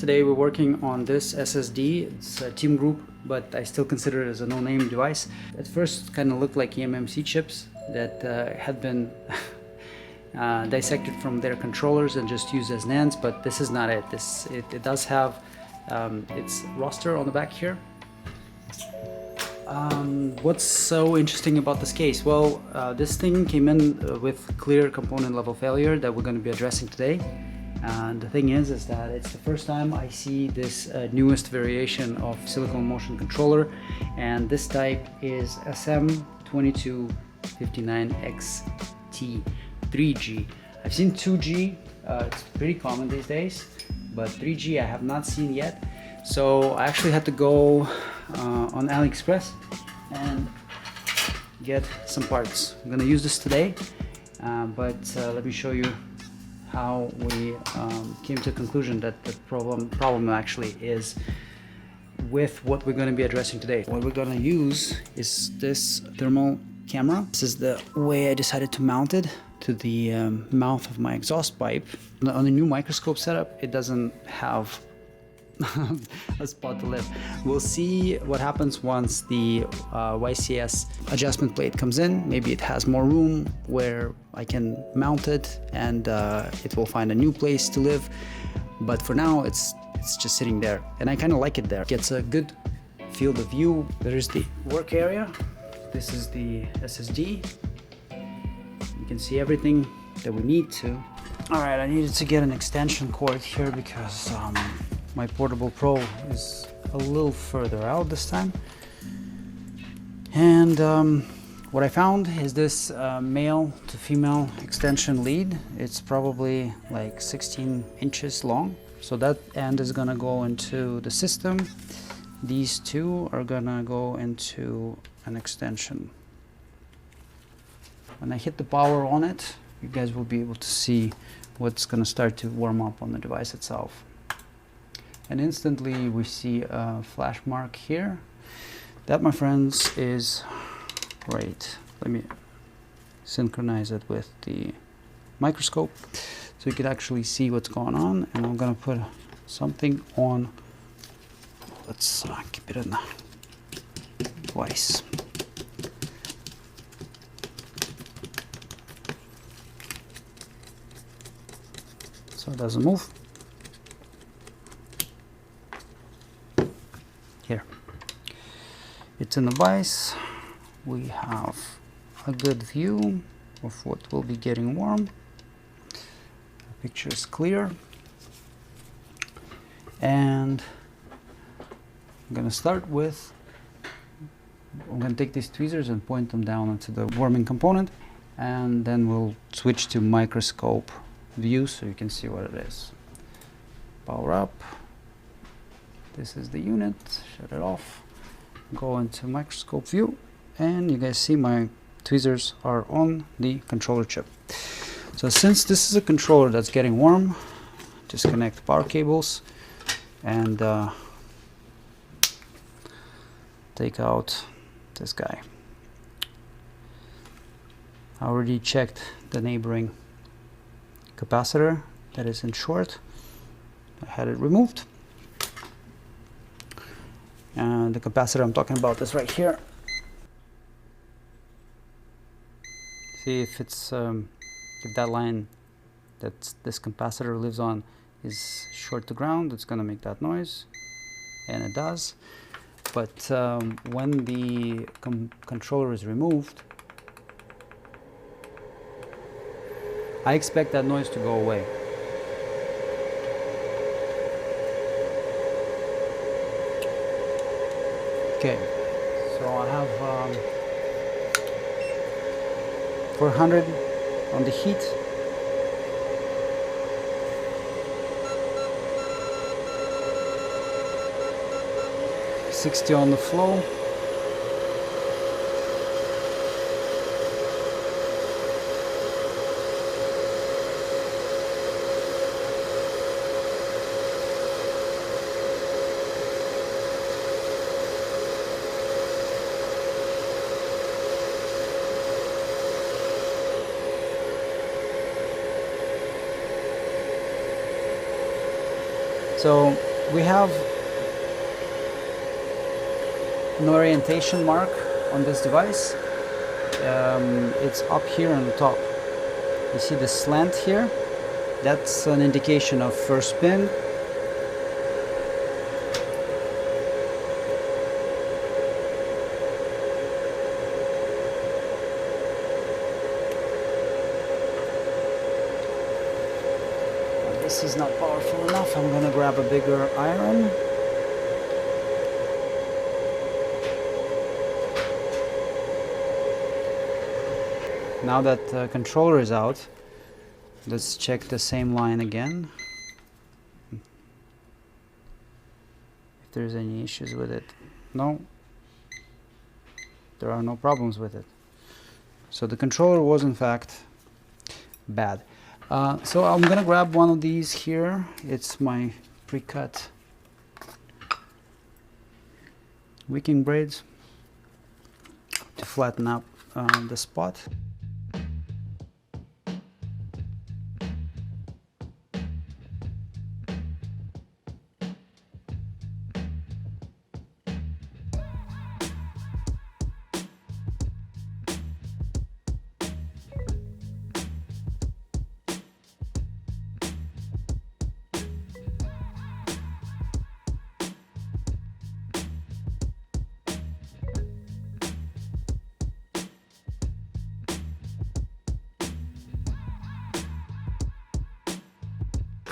Today we're working on this SSD. It's a Team Group, but I still consider it as a no-name device. At first kind of looked like eMMC chips that had been dissected from their controllers and just used as NANDs, but this is not it. It does have its roster on the back here. What's so interesting about this case? Well, this thing came in with clear component level failure that we're going to be addressing today. And the thing is that it's the first time I see this newest variation of Silicon Motion controller, and this type is SM2259XT 3G. I've seen 2G, it's pretty common these days, but 3G I have not seen yet. So I actually had to go on AliExpress and get some parts. I'm gonna use this today, but let me show you how we came to the conclusion that the problem actually is with what we're going to be addressing today. What we're going to use is this thermal camera. This is the way I decided to mount it to the mouth of my exhaust pipe. On the new Microscope setup, it doesn't have a spot to live. We'll see what happens once the YCS adjustment plate comes in. Maybe it has more room where I can mount it and it will find a new place to live. But for now, it's just sitting there, and I kind of like it there. It gets a good field of view. There's the work area. This is the SSD. You can see everything that we need to. All right, I needed to get an extension cord here because my Portable Pro is a little further out this time. And what I found is this male to female extension lead. It's probably like 16 inches long. So that end is gonna go into the system. These two are gonna go into an extension. When I hit the power on it, you guys will be able to see what's gonna start to warm up on the device itself. And instantly we see a flash mark here. That, my friends, is right. Let me synchronize it with the microscope so you can actually see what's going on. And I'm gonna put something on. Let's keep it in twice. So it doesn't move. Here, it's in the vise. We have a good view of what will be getting warm. The picture is clear, and I'm gonna start with, I'm gonna take these tweezers and point them down into the warming component, and then we'll switch to microscope view so you can see what it is. Power up. This is the unit. Shut it off. Go into microscope view, and you guys see my tweezers are on the controller chip. So since this is a controller that's getting warm, disconnect the power cables and take out this guy. I already checked the neighboring capacitor that is in short. I had it removed. And the capacitor I'm talking about is right here. See if it's if that line that this capacitor lives on is short to ground, it's gonna make that noise, and it does. But when the controller is removed, I expect that noise to go away. Okay, so I have 400 on the heat. $60 on the flow. So we have an orientation mark on this device. It's up here on the top. You see the slant here? That's an indication of first pin. This is not powerful enough. I'm gonna grab a bigger iron. Now that the controller is out, let's check the same line again. If there's any issues with it. No, there are no problems with it. So the controller was in fact bad. So I'm gonna grab one of these here. It's my pre-cut Wicking braids to flatten up the spot.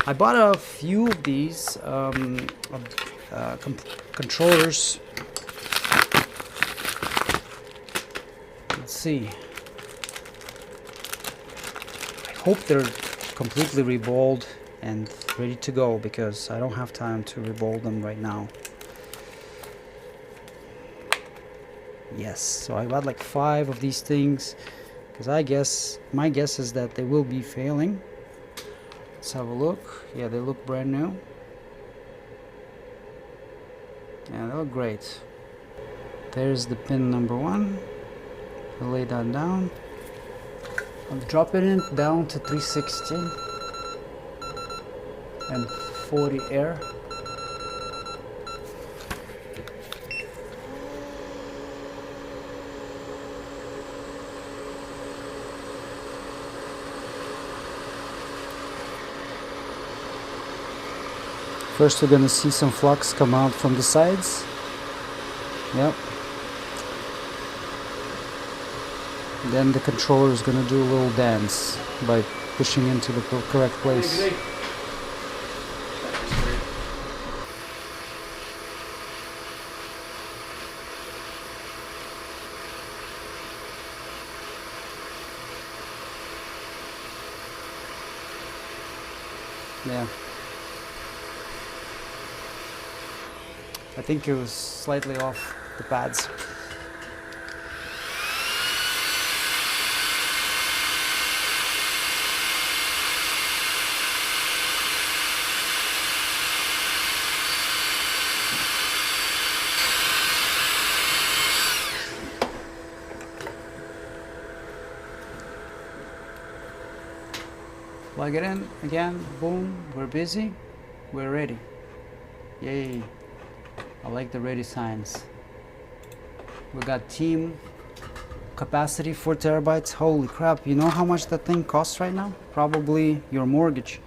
I bought a few of these controllers. Let's see. I hope they're completely reballed and ready to go, because I don't have time to reball them right now. Yes, so I bought like 5 of these things, because my guess is that they will be failing. Let's have a look. Yeah, they look brand new. Yeah, they look great. There's the pin number 1. I'll lay that down. I'll drop it in down to 360 and 40 air. First we're going to see some flux come out from the sides. Yep. Then the controller is going to do a little dance by pushing into the correct place. Yeah. I think it was slightly off the pads. Plug it in again, boom, we're busy, we're ready. Yay. I like the ready signs. We got team capacity 4 terabytes. Holy crap, you know how much that thing costs right now? Probably your mortgage.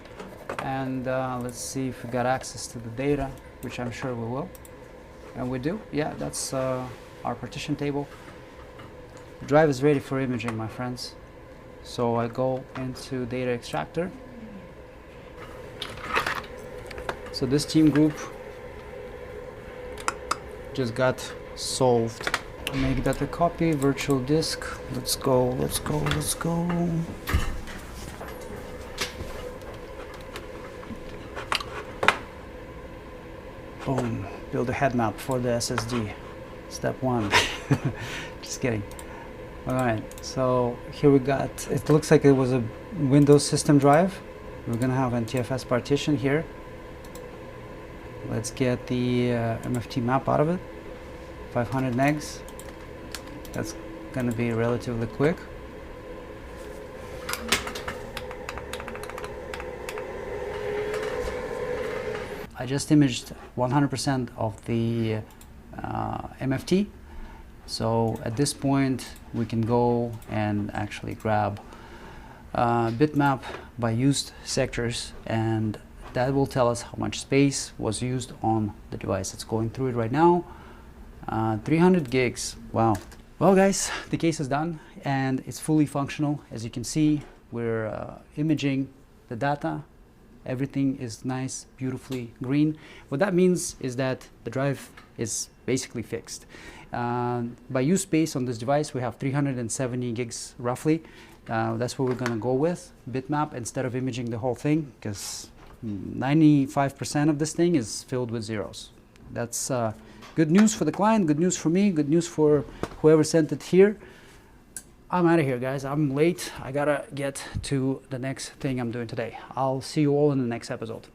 And let's see if we got access to the data, which I'm sure we will. And we do. Yeah, that's our partition table. The drive is ready for imaging, my friends. So I go into data extractor. So this Team Group just got solved. Make that a copy, virtual disk. Let's go, let's go, let's go. Boom, build a head map for the SSD. Step 1. Just kidding. Alright, so here we got, it looks like it was a Windows system drive. We're gonna have an TFS partition here. Let's get the MFT map out of it. 500 megs. That's gonna be relatively quick. I just imaged 100% of the MFT. So at this point we can go and actually grab bitmap by used sectors, and that will tell us how much space was used on the device. It's going through it right now. 300 gigs. Wow. Well guys, the case is done and it's fully functional. As you can see, we're imaging the data. Everything is nice, beautifully green. What that means is that the drive is basically fixed. By use space on this device, we have 370 gigs roughly. That's what we're gonna go with, bitmap, instead of imaging the whole thing, because 95% of this thing is filled with zeros. That's good news for the client, good news for me, good news for whoever sent it here. I'm out of here, guys. I'm late. I gotta get to the next thing I'm doing today. I'll see you all in the next episode.